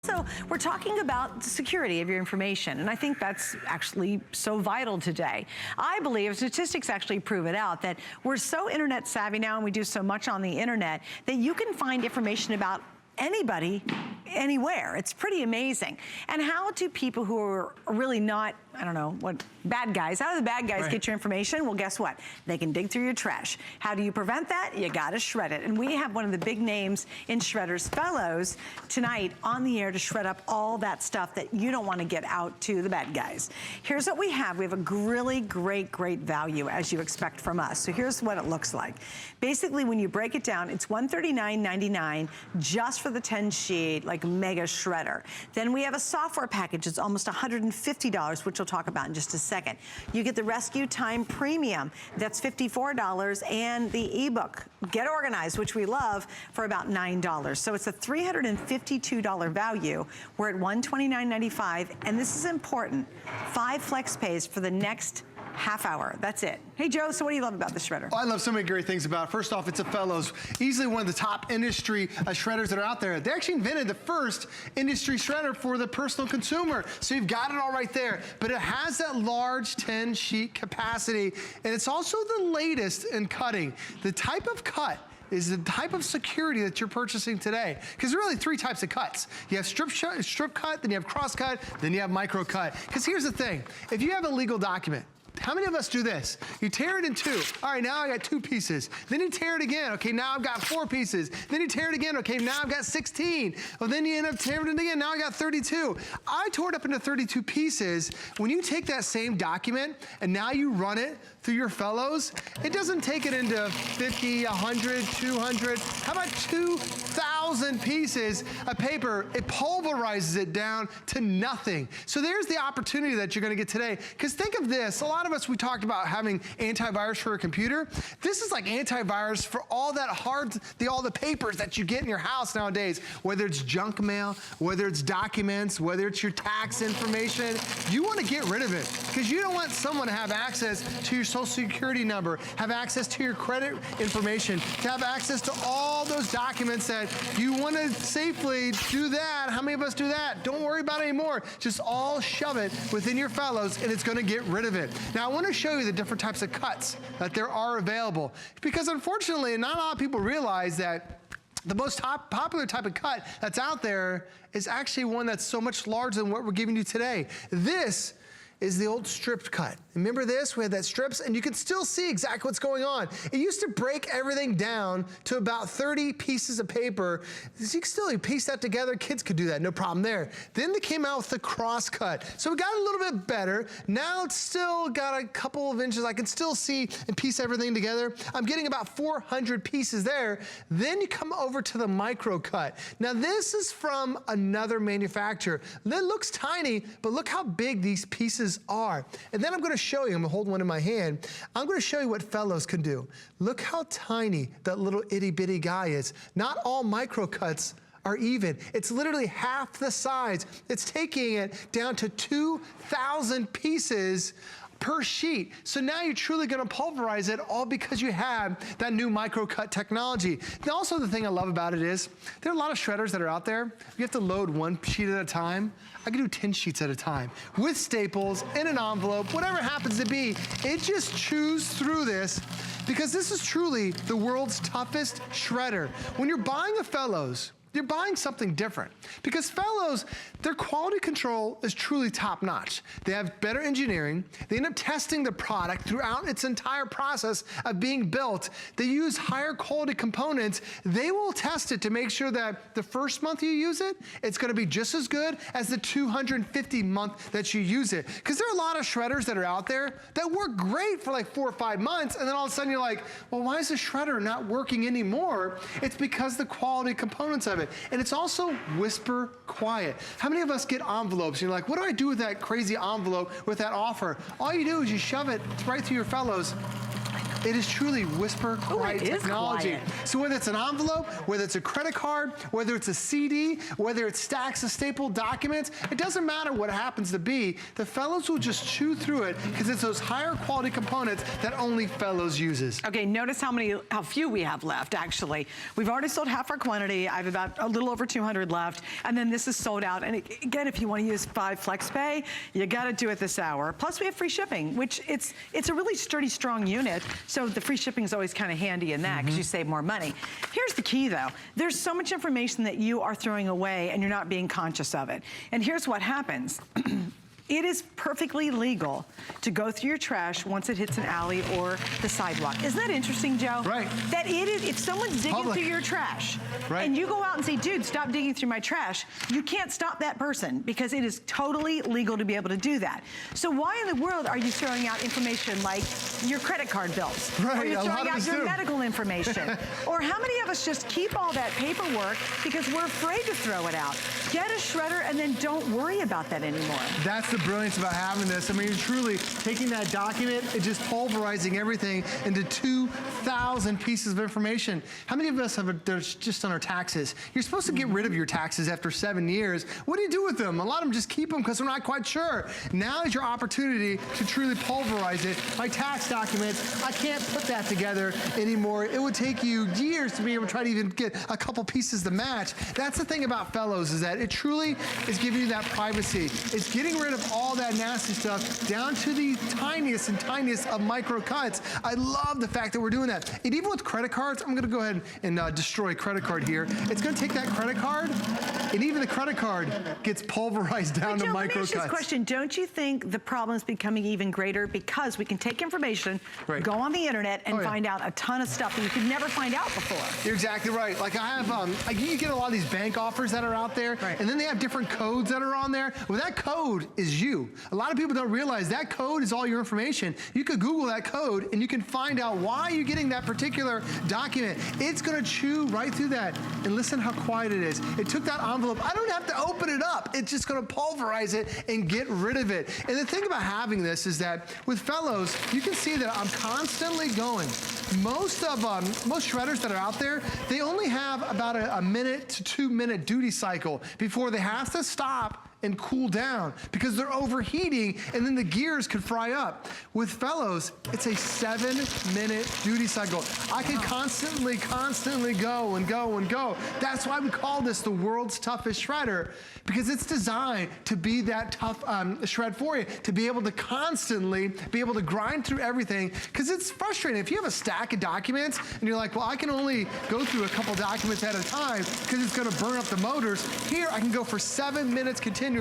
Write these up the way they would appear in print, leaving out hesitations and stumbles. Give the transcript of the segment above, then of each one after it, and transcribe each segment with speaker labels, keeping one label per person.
Speaker 1: So we're talking about the security of your information, and I think that's actually so vital today. I believe statistics actually prove it out that we're so internet savvy now and we do so much on the internet that you can find information about anybody, anywhere. It's pretty amazing. And how do people who are really not, I don't know, what, bad guys, how do the bad guys get your information? Well, guess what? They can dig through your trash. How do you prevent that? You gotta shred it. And we have one of the big names in Shredder's Fellows tonight on the air to shred up all that stuff that you don't wanna get out to the bad guys. Here's what we have. We have a really great value, as you expect from us. So here's what it looks like. Basically, when you break it down, it's $139.99 just for the 10 sheet, like mega shredder. Then we have a software package. It's almost $150, which we'll talk about in just a second. You get the Rescue Time Premium. That's $54, and the ebook, Get Organized, which we love, for about $9. So it's a $352 value. We're at $129.95, and this is important. 5 flex pays for the next half hour. That's it. Hey, Joe, so what do you love about the shredder?
Speaker 2: Oh, I love so many great things about it. First off, it's a Fellows, easily one of the top industry shredders that are out there. They actually invented the first industry shredder for the personal consumer. So you've got it all right there, but it has that large 10 sheet capacity, and it's also the latest in cutting. The type of cut is the type of security that you're purchasing today. Because there are really 3 types of cuts. You have strip cut, then you have cross cut, then you have micro cut. Because here's the thing, if you have a legal document, how many of us do this? You tear it in 2. All right, now I got 2 pieces. Then you tear it again. Okay, now I've got 4 pieces. Then you tear it again. Okay, now I've got 16. Well, then you end up tearing it again. Now I got 32. I tore it up into 32 pieces. When you take that same document and now you run it through your Fellows, it doesn't take it into 50, 100, 200. How about 2,000 pieces of paper? It pulverizes it down to nothing. So there's the opportunity that you're gonna get today. Because think of this, a lot of us, we talked about having antivirus for a computer. This is like antivirus for all that all the papers that you get in your house nowadays, whether it's junk mail, whether it's documents, whether it's your tax information. You wanna get rid of it because you don't want someone to have access to your social security number, have access to your credit information, to have access to all those documents that you wanna safely do that. How many of us do that? Don't worry about it anymore. Just all shove it within your Fellows and it's gonna get rid of it. Now I wanna show you the different types of cuts that there are available because unfortunately not a lot of people realize that the most popular type of cut that's out there is actually one that's so much larger than what we're giving you today. This is the old stripped cut. Remember this? We had that strips, and you can still see exactly what's going on. It used to break everything down to about 30 pieces of paper. You can still piece that together. Kids could do that, no problem there. Then they came out with the cross cut. So we got a little bit better. Now it's still got a couple of inches. I can still see and piece everything together. I'm getting about 400 pieces there. Then you come over to the micro cut. Now this is from another manufacturer. It looks tiny, but look how big these pieces are. And then I'm gonna show you, I'm gonna hold one in my hand, I'm gonna show you what Fellows can do. Look how tiny that little itty bitty guy is. Not all micro cuts are even. It's literally half the size. It's taking it down to 2,000 pieces per sheet. So now you're truly gonna pulverize it all because you have that new micro cut technology. And also the thing I love about it is, there are a lot of shredders that are out there. You have to load 1 sheet at a time. I can do 10 sheets at a time with staples, in an envelope, whatever it happens to be. It just chews through this because this is truly the world's toughest shredder. When you're buying a Fellows, you're buying something different because Fellows, their quality control is truly top notch. They have better engineering. They end up testing the product throughout its entire process of being built. They use higher quality components. They will test it to make sure that the first month you use it, it's gonna be just as good as the 250 month that you use it. Because there are a lot of shredders that are out there that work great for like 4 or 5 months, and then all of a sudden you're like, well, why is the shredder not working anymore? It's because the quality components of it. And it's also whisper quiet. How many of us get envelopes? You're like, what do I do with that crazy envelope with that offer? All you do is you shove it right through your Fellows. It is truly whisper quiet technology. So whether it's an envelope, whether it's a credit card, whether it's a CD, whether it's stacks of stapled documents, it doesn't matter what it happens to be. The Fellows will just chew through it because it's those higher quality components that only Fellows uses.
Speaker 1: Okay, notice how few we have left, actually. We've already sold half our quantity. I have about a little over 200 left, and then this is sold out. And again, if you want to use 5 FlexPay, you got to do it this hour. Plus, we have free shipping, which it's a really sturdy, strong unit, so the free shipping is always kind of handy in that because you save more money. Here's the key, though. There's so much information that you are throwing away, and you're not being conscious of it. And here's what happens. It is perfectly legal to go through your trash once it hits an alley or the sidewalk. Isn't that interesting, Joe?
Speaker 2: Right.
Speaker 1: That it is, if someone's digging
Speaker 2: Public.
Speaker 1: through your trash,
Speaker 2: right,
Speaker 1: and you go out and say, dude, stop digging through my trash, you can't stop that person because it is totally legal to be able to do that. So why in the world are you throwing out information like your credit card bills?
Speaker 2: Right,
Speaker 1: or you're throwing out your
Speaker 2: do.
Speaker 1: medical information? Or how many of us just keep all that paperwork because we're afraid to throw it out? Get a shredder and then don't worry about that anymore.
Speaker 2: That's the brilliance about having this. I mean, you're truly taking that document and just pulverizing everything into 2,000 pieces of information. How many of us have just on our taxes? You're supposed to get rid of your taxes after 7 years. What do you do with them? A lot of them just keep them because they're not quite sure. Now is your opportunity to truly pulverize it. My tax documents, I can't put that together anymore. It would take you years to be able to try to even get a couple pieces to match. That's the thing about Fellows, is that it truly is giving you that privacy. It's getting rid of all that nasty stuff down to the tiniest and tiniest of micro cuts. I love the fact that we're doing that. And even with credit cards, I'm gonna go ahead and destroy a credit card here. It's gonna take that credit card, and even the credit card gets pulverized down to micro cuts.
Speaker 1: This question, don't you think the problem is becoming even greater because we can take information, go on the internet, and find out a ton of stuff that you could never find out before?
Speaker 2: You're exactly right. Like I have, you get a lot of these bank offers that are out there, and then they have different codes that are on there. Well, that code is you. A lot of people don't realize that code is all your information. You could Google that code, and you can find out why you're getting that particular document. It's gonna chew right through that, and listen how quiet it is. It took that envelope. I don't have to open it up. It's just gonna pulverize it and get rid of it. And the thing about having this is that with Fellows, you can see that I'm constantly going. Most shredders that are out there, they only have about a minute to 2 minute duty cycle before they have to stop and cool down because they're overheating, and then the gears could fry up. With Fellows, it's a 7-minute duty cycle. I can constantly go and go and go. That's why we call this the world's toughest shredder, because it's designed to be that tough shred for you, to be able to constantly be able to grind through everything, because it's frustrating. If you have a stack of documents and you're like, well, I can only go through a couple documents at a time because it's gonna burn up the motors. Here, I can go for 7 minutes continuously,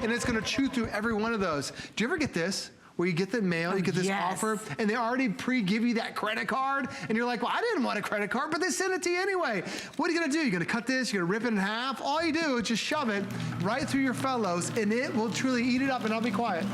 Speaker 2: and it's gonna chew through every one of those. Do you ever get this? Where you get the mail, you get this offer, and they already pre-give you that credit card, and you're like, well, I didn't want a credit card, but they sent it to you anyway. What are you gonna do? You're gonna cut this, you're gonna rip it in half. All you do is just shove it right through your Fellows, and it will truly eat it up, and I'll be quiet.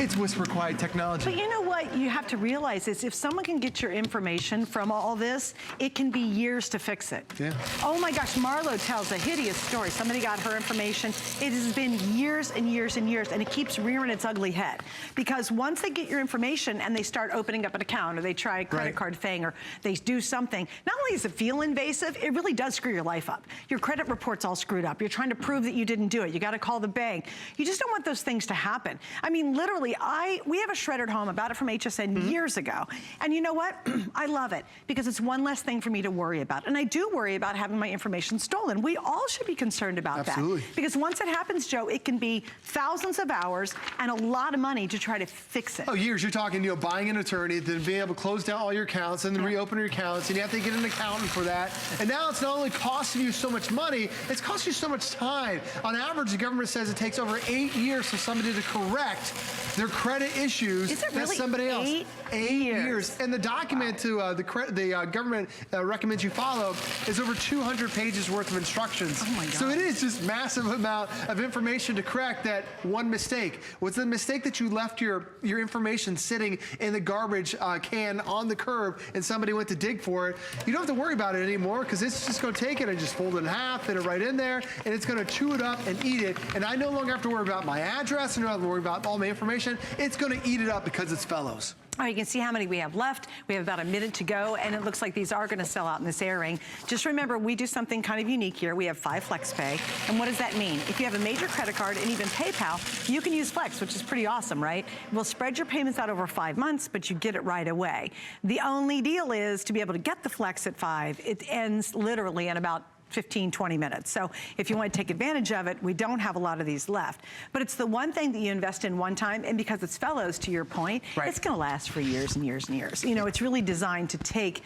Speaker 2: It's whisper quiet technology.
Speaker 1: But you know what you have to realize is if someone can get your information from all this, it can be years to fix it.
Speaker 2: Yeah.
Speaker 1: Oh my gosh, Marlo tells a hideous story. Somebody got her information. It has been years and years and years, and it keeps rearing its ugly head. Because once they get your information and they start opening up an account, or they try a credit card thing, or they do something, not only does it feel invasive, it really does screw your life up. Your credit report's all screwed up. You're trying to prove that you didn't do it. You gotta call the bank. You just don't want those things to happen. I mean, literally, we have a shredder at home, I bought it from HSN years ago. And you know what? I love it because it's one less thing for me to worry about. And I do worry about having my information stolen. We all should be concerned about that. Because once it happens, Joe, it can be thousands of hours and a lot of money to try to fix it.
Speaker 2: Oh, years. You're talking, buying an attorney, then being able to close down all your accounts, and then reopen your accounts, and you have to get an accountant for that. And now it's not only costing you so much money, it's costing you so much time. On average, the government says it takes over 8 years for somebody to correct their credit issues.
Speaker 1: Is it really
Speaker 2: that's somebody else.
Speaker 1: 8 years?
Speaker 2: And the document to the government recommends you follow is over 200 pages worth of instructions.
Speaker 1: Oh my God.
Speaker 2: So it is just massive amount of information to correct that one mistake. Was the mistake that you left your information sitting in the garbage can on the curb and somebody went to dig for it? You don't have to worry about it anymore because it's just going to take it and just fold it in half, fit it right in there, and it's going to chew it up and eat it. And I no longer have to worry about my address. I don't have to worry about all my information. It's going to eat it up because it's Fellows.
Speaker 1: Oh, you can see how many we have left. We have about a minute to go, and it looks like these are gonna sell out in this airing. Just remember, we do something kind of unique here. We have 5 FlexPay, and what does that mean? If you have a major credit card and even PayPal, you can use Flex, which is pretty awesome, right? We'll spread your payments out over 5 months, but you get it right away. The only deal is to be able to get the Flex at 5, it ends literally in about 15, 20 minutes. So if you want to take advantage of it, we don't have a lot of these left. But it's the one thing that you invest in one time, and because it's fellows, to your point, it's going to last for years and years and years. You know, it's really designed to take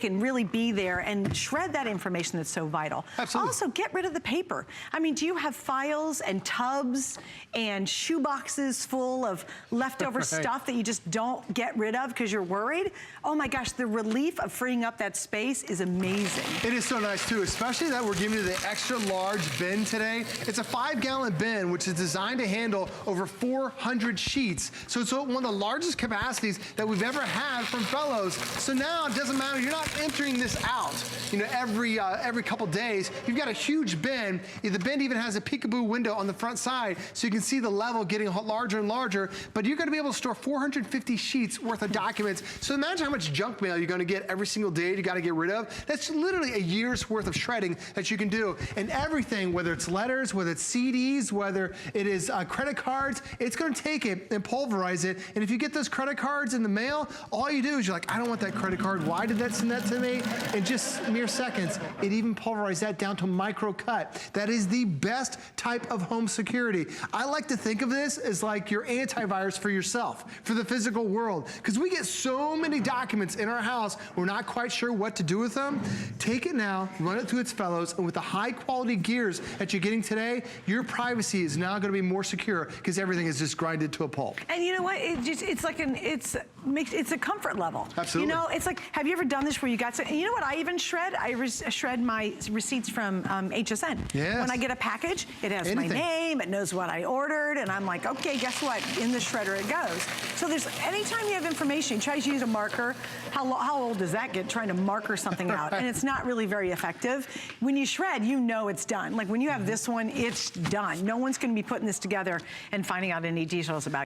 Speaker 1: and really be there and shred that information that's so vital.
Speaker 2: Absolutely.
Speaker 1: Also, get rid of the paper. I mean, do you have files and tubs and shoe boxes full of leftover stuff that you just don't get rid of because you're worried? Oh my gosh, the relief of freeing up that space is amazing.
Speaker 2: It is so nice too, especially that we're giving you the extra large bin today. It's a 5-gallon bin, which is designed to handle over 400 sheets. So it's one of the largest capacities that we've ever had from Fellows. So now it doesn't matter, you're not entering this out, you know, every couple days. You've got a huge bin. The bin even has a peekaboo window on the front side, so you can see the level getting larger and larger, but you're gonna be able to store 450 sheets worth of documents. So imagine how much junk mail you're gonna get every single day you gotta get rid of. That's literally a year's worth of shredding that you can do. And everything, whether it's letters, whether it's CDs, whether it is credit cards, it's gonna take it and pulverize it. And if you get those credit cards in the mail, all you do is you're like, I don't want that credit card. Why did that send that to me? In just mere seconds, it even pulverized that down to microcut. That is the best type of home security. I like to think of this as like your antivirus for yourself, for the physical world. Because we get so many documents in our house, we're not quite sure what to do with them. Take it now, run it through its fellows, and with the high quality gears that you're getting today, your privacy is now gonna be more secure because everything is just grinded to a pulp.
Speaker 1: And you know what? It's like it's a comfort level.
Speaker 2: Absolutely.
Speaker 1: You know, it's like, have you ever done this where you got some, you know what I even shred? I shred my receipts from HSN.
Speaker 2: Yes.
Speaker 1: When I get a package, it has my name, it knows what I ordered, and I'm like, okay, guess what? In the shredder it goes. So there's, anytime you have information, try to use a marker. How old does that get, trying to marker something out? And it's not really very effective. When you shred, you know it's done. Like when you have this one, it's done. No one's gonna be putting this together and finding out any details about it.